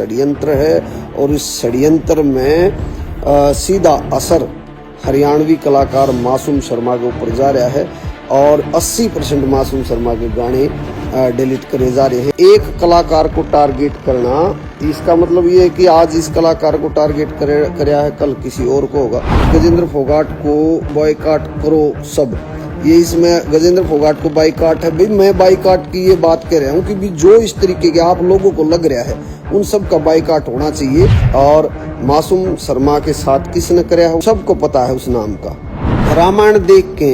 षड्यंत्र है और इस षड्यंत्र में सीधा असर हरियाणवी कलाकार मासूम शर्मा के ऊपर जा रहा है और 80% मासूम शर्मा के गाने डिलीट करे जा रहे हैं। एक कलाकार को टारगेट करना, इसका मतलब ये है कि आज इस कलाकार को टारगेट कराया है, कल किसी और को होगा। गजेंद्र फोगाट को बॉयकॉट करो सब, ये इसमें गजेंद्र फोगाट को बाइकाट है। भाई मैं बाइकाट की ये बात कह रहा हूँ कि भी जो इस तरीके के आप लोगों को लग रहा है उन सब का बाइकाट होना चाहिए। और मासूम शर्मा के साथ किसने कराया है सबको पता है उस नाम का। रामायण देख के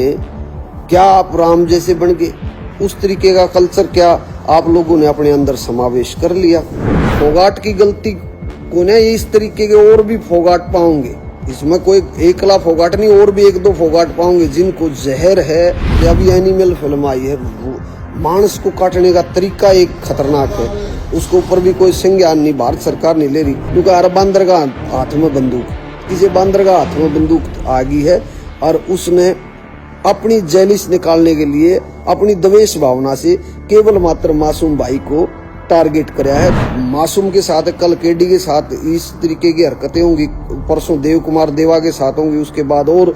क्या आप राम जैसे बन गए, उस तरीके का कल्चर क्या आप लोगों ने अपने अंदर समावेश कर लिया। फोगाट की गलती को ना इस तरीके के और भी फोगाट पाओगे, इसमें कोई एकला फोगाट नहीं, और भी एक दो फोगाट पाओगे जिनको जहर है। अभी एनिमल फिल्म आई है, मांस को काटने का तरीका एक खतरनाक है, उसके ऊपर भी कोई संज्ञान नहीं, भारत सरकार नहीं ले रही क्योंकि हर बंदरगाह हाथ में बंदूक, किसी बंदरगाह हाथ में बंदूक आ गई है और उसने अपनी जैलिस निकालने के लिए अपनी द्वेष भावना से केवल मात्र मासूम भाई को टारगेट कराया है। मासूम के साथ कल केडी के साथ इस तरीके की हरकतें होंगी, परसों देव कुमार देवा के साथ होंगी, उसके बाद और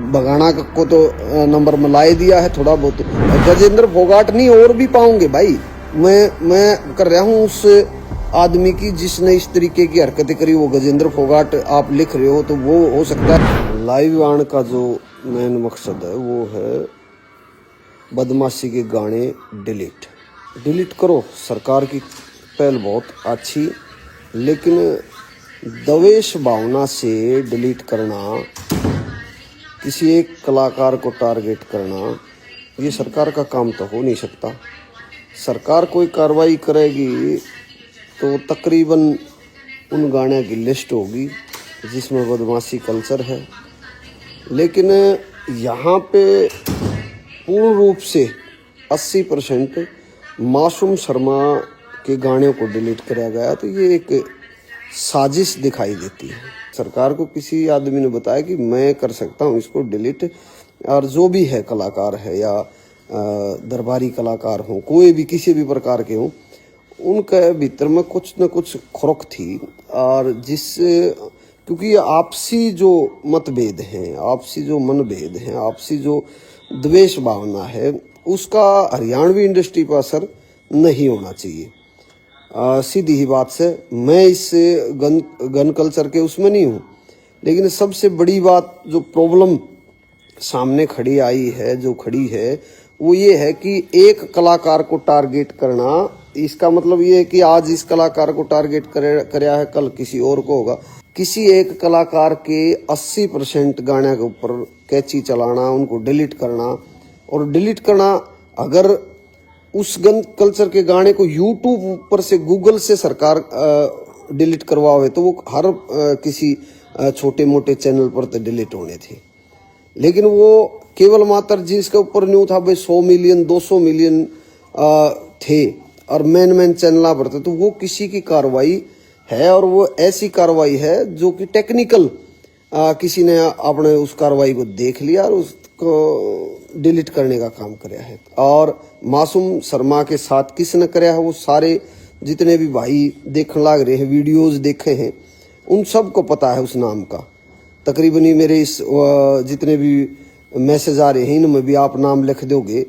भगाना को तो नंबर में ला दिया है थोड़ा बहुत। गजेंद्र फोगाट नहीं और भी पाऊंगे भाई, मैं कर रहा हूँ उस आदमी की जिसने इस तरीके की हरकतें करी, वो गजेंद्र फोगाट आप लिख रहे हो तो वो हो सकता है। लाइव आने का जो मेन मकसद है वो है बदमाशी के गाने डिलीट करो। सरकार की पहल बहुत अच्छी, लेकिन द्वेष भावना से डिलीट करना, किसी एक कलाकार को टारगेट करना, ये सरकार का काम तो हो नहीं सकता। सरकार कोई कार्रवाई करेगी तो तकरीबन उन गाने की लिस्ट होगी जिसमें बदमाशी कल्चर है, लेकिन यहाँ पे पूर्ण रूप से 80% मासूम शर्मा के गाने को डिलीट कराया गया, तो ये एक साजिश दिखाई देती है। सरकार को किसी आदमी ने बताया कि मैं कर सकता हूँ इसको डिलीट, और जो भी है कलाकार है या दरबारी कलाकार हो, कोई भी किसी भी प्रकार के हों, उनके भीतर में कुछ न कुछ खुरक थी। और क्योंकि ये आपसी जो मतभेद हैं, आपसी जो मनभेद हैं, आपसी जो द्वेष भावना है, उसका हरियाणवी इंडस्ट्री पर असर नहीं होना चाहिए। सीधी ही बात से मैं इस गन कल्चर के उसमें नहीं हूँ, लेकिन सबसे बड़ी बात जो प्रॉब्लम सामने खड़ी आई है, जो खड़ी है, वो ये है कि एक कलाकार को टारगेट करना, इसका मतलब ये है कि आज इस कलाकार को टारगेट कराया है, कल किसी और को होगा। किसी एक कलाकार के 80% गाने के ऊपर कैची चलाना, उनको डिलीट करना, और डिलीट करना अगर उस गन कल्चर के गाने को यूट्यूब ऊपर से गूगल से सरकार डिलीट करवावे तो वो हर किसी छोटे मोटे चैनल पर तो डिलीट होने थे, लेकिन वो केवल मात्र जिसके ऊपर न्यू था भाई 100 मिलियन 200 मिलियन थे और मेन चैनल पर थे, तो वो किसी की कार्रवाई है, और वो ऐसी कार्रवाई है जो कि टेक्निकल किसी ने आपने उस कार्रवाई को देख लिया और उसको डिलीट करने का काम कराया है। और मासूम शर्मा के साथ किसने कराया है, वो सारे जितने भी भाई देखने लग रहे हैं, वीडियोस देखे हैं, उन सब को पता है उस नाम का। तकरीबन मेरे इस जितने भी मैसेज आ रहे हैं इनमें भी आप नाम लिख दोगे,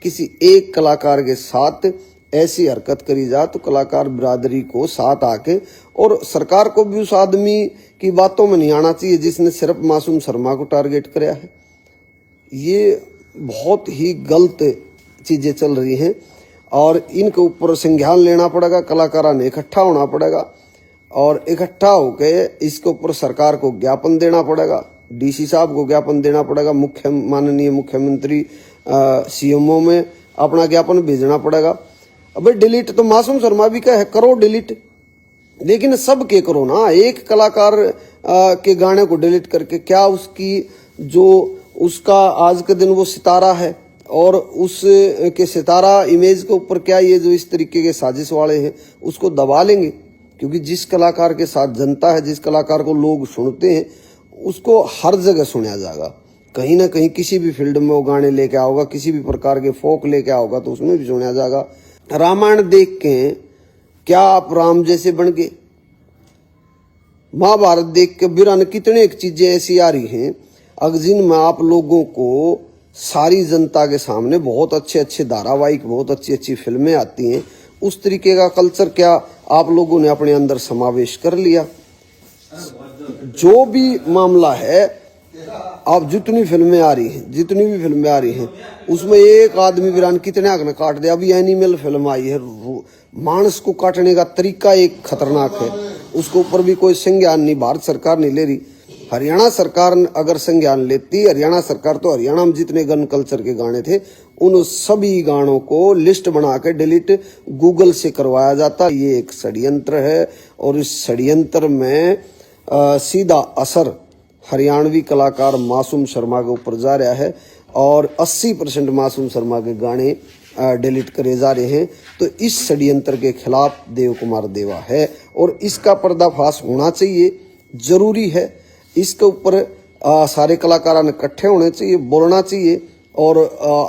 किसी एक कलाकार के साथ ऐसी हरकत करी जा तो कलाकार बिरादरी को साथ आके, और सरकार को भी उस आदमी की बातों में नहीं आना चाहिए जिसने सिर्फ मासूम शर्मा को टारगेट कराया है। ये बहुत ही गलत चीजें चल रही हैं और इनके ऊपर संज्ञान लेना पड़ेगा, कलाकारों ने इकट्ठा होना पड़ेगा और इकट्ठा होकर इसके ऊपर सरकार को ज्ञापन देना पड़ेगा, डीसी साहब को ज्ञापन देना पड़ेगा, माननीय मुख्यमंत्री सीएमओ में अपना ज्ञापन भेजना पड़ेगा। अब डिलीट तो मासूम शर्मा भी कहे करो डिलीट, लेकिन सब के करो ना। एक कलाकार के गाने को डिलीट करके क्या उसकी जो उसका आज के दिन वो सितारा है और उस के सितारा इमेज के ऊपर क्या ये जो इस तरीके के साजिश वाले हैं उसको दबा लेंगे? क्योंकि जिस कलाकार के साथ जनता है, जिस कलाकार को लोग सुनते हैं, उसको हर जगह सुना जाएगा। कहीं ना कहीं किसी भी फील्ड में वो गाने लेके आओगा, किसी भी प्रकार के फोक लेके आओगा तो उसमें भी सुना जाएगा। रामायण देख के क्या आप राम जैसे बन गए? महाभारत देख के बिरन कितने चीजें ऐसी आ रही हैं अगर जिनमें आप लोगों को सारी जनता के सामने बहुत अच्छे अच्छे धारावाहिक, बहुत अच्छी अच्छी फिल्में आती हैं, उस तरीके का कल्चर क्या आप लोगों ने अपने अंदर समावेश कर लिया? जो भी मामला है, अब जितनी फिल्में आ रही हैं, जितनी भी फिल्में आ रही हैं, उसमें एक आदमी वीरान कितने आग ने काट दिया। अभी एनिमल फिल्म आई है, मानस को काटने का तरीका एक खतरनाक है, उसके ऊपर भी कोई संज्ञान नहीं, भारत सरकार नहीं ले रही। हरियाणा सरकार अगर संज्ञान लेती, हरियाणा सरकार तो हरियाणा में जितने गन कल्चर के गाने थे उन सभी गानों को लिस्ट बना के डिलीट गूगल से करवाया जाता। ये एक षड्यंत्र है और इस षड्यंत्र में सीधा असर हरियाणवी कलाकार मासूम शर्मा के ऊपर जा रहा है और 80% मासूम शर्मा के गाने डिलीट करे जा रहे हैं। तो इस षड्यंत्र के खिलाफ देव कुमार देवा है और इसका पर्दाफाश होना चाहिए, जरूरी है। इसके ऊपर सारे कलाकारों ने इकट्ठे होने चाहिए, बोलना चाहिए और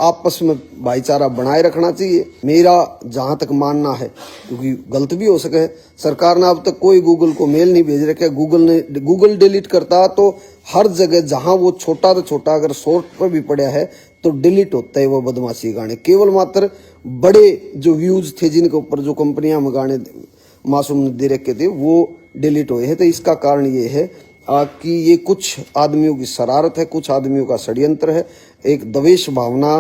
आपस में भाईचारा बनाए रखना चाहिए। मेरा जहां तक मानना है, क्योंकि गलत भी हो सके, सरकार ने अब तक कोई गूगल को मेल नहीं भेज रखा। गूगल डिलीट करता तो हर जगह जहां वो छोटा तो छोटा अगर शॉर्ट पर भी पड़ा है तो डिलीट होता है वो बदमाशी गाने। केवल मात्र बड़े जो व्यूज थे जिनके ऊपर जो कंपनियां में गाने मासूम ने दे रखे थे वो डिलीट हुए हैं। तो इसका कारण ये है कि ये कुछ आदमियों की शरारत है, कुछ आदमियों का षड्यंत्र है, एक द्वेष भावना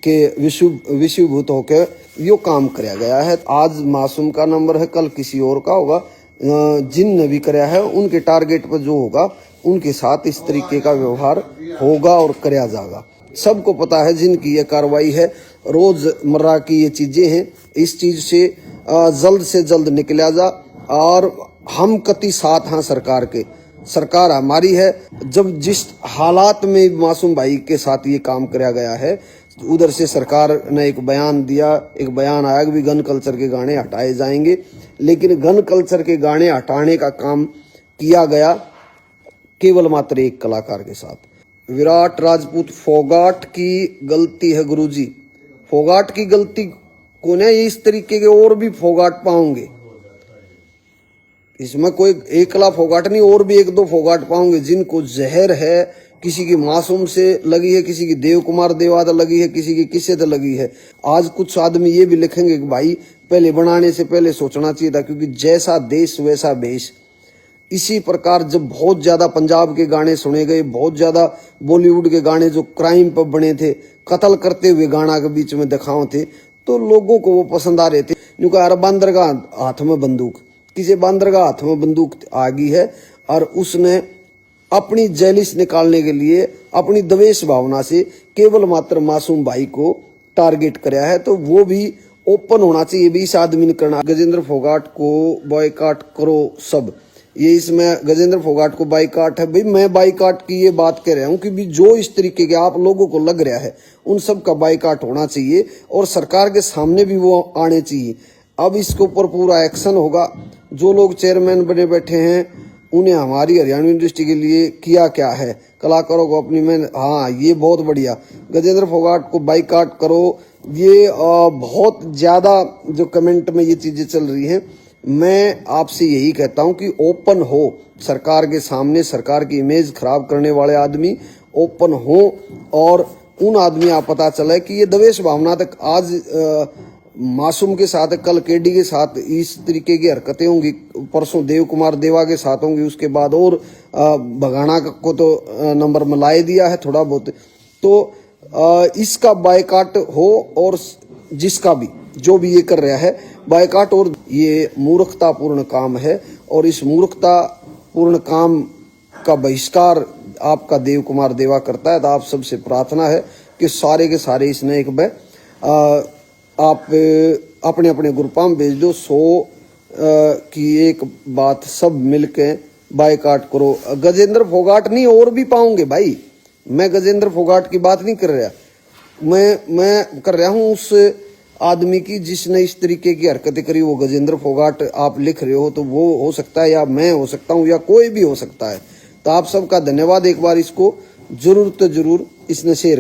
के विषयभूत होकर यो काम कराया गया है। आज मासूम का नंबर है, कल किसी और का होगा। जिन भी कराया है उनके टारगेट पर जो होगा उनके साथ इस तरीके का व्यवहार होगा और कराया जाएगा। सबको पता है जिनकी ये कार्रवाई है, रोजमर्रा की ये चीजें हैं, इस चीज से जल्द से जल्द निकला जा। और हम कति साथ हैं सरकार के, सरकार हमारी है। जब जिस हालात में मासूम भाई के साथ ये काम किया गया है, उधर से सरकार ने एक बयान दिया, एक बयान आया कि भी गन कल्चर के गाने हटाए जाएंगे, लेकिन गन कल्चर के गाने हटाने का काम किया गया केवल मात्र एक कलाकार के साथ। विराट राजपूत फोगाट की गलती है गुरुजी। फोगाट की गलती को ना इस तरीके के और भी फोगाट पाओगे, इसमें कोई एकला फोगाट नहीं, और भी एक दो फोगाट पाओगे जिनको जहर है। किसी की मासूम से लगी है, किसी की देव कुमार देवादा लगी है, किसी की किससे तो लगी है। आज कुछ आदमी ये भी लिखेंगे कि भाई पहले बनाने से पहले सोचना चाहिए था, क्योंकि जैसा देश वैसा भेष। इसी प्रकार जब बहुत ज्यादा पंजाब के गाने सुने गए, बहुत ज्यादा बॉलीवुड के गाने जो क्राइम पर बने थे, कत्ल करते हुए गाना के बीच में दिखाओ थे, तो लोगों को वो पसंद आ रहे थे। क्योंकि अरे बंदर का हाथ में बंदूक, किसी बंदर का हाथ में बंदूक आ गई है और उसने अपनी जैलिस निकालने के लिए अपनी द्वेष भावना से केवल मात्र मासूम भाई को टारगेट कराया है। तो वो भी ओपन होना चाहिए, भी इस आदमी ने करना। गजेंद्र फोगाट को बॉयकॉट करो सब, ये इसमें गजेंद्र फोगाट को बाइकाट है। भाई मैं बाइकाट की ये बात कह रहा हूँ कि भी जो इस तरीके के आप लोगों को लग रहा है उन सब का बाइकाट होना चाहिए और सरकार के सामने भी वो आने चाहिए। अब इसके ऊपर पूरा एक्शन होगा। जो लोग चेयरमैन बने बैठे हैं उन्हें हमारी हरियाणवी इंडस्ट्री के लिए किया क्या है, कलाकारों को अपनी मेहनत, हाँ ये बहुत बढ़िया। गजेंद्र फोगाट को बाइकाट करो, ये बहुत ज्यादा जो कमेंट में ये चीजें चल रही हैं। मैं आपसे यही कहता हूं कि ओपन हो सरकार के सामने, सरकार की इमेज खराब करने वाले आदमी ओपन हो और उन आदमी आप पता चले कि ये द्वेष भावना तक आज मासूम के साथ, कल केडी के साथ इस तरीके की हरकतें होंगी, परसों देव कुमार देवा के साथ होंगी, उसके बाद और भगाना को तो नंबर में लाए दिया है थोड़ा बहुत। तो इसका बायकाट हो और जिसका भी जो भी ये कर रहा है बायकाट, और ये मूर्खतापूर्ण काम है और इस मूर्खतापूर्ण काम का बहिष्कार आपका देव कुमार देवा करता है। तो आप सबसे प्रार्थना है कि सारे के सारे इसने एक बार आप अपने अपने ग्रुपों में भेज दो। 100 की एक बात सब मिलके बायकाट करो। गजेंद्र फोगाट नहीं और भी पाओगे भाई, मैं गजेंद्र फोगाट की बात नहीं कर रहा, मैं कर रहा हूँ उस आदमी की जिसने इस तरीके की हरकतें करी। वो गजेंद्र फोगाट आप लिख रहे हो तो वो हो सकता है, या मैं हो सकता हूँ, या कोई भी हो सकता है। तो आप सबका धन्यवाद। एक बार इसको जरूर इसने शेयर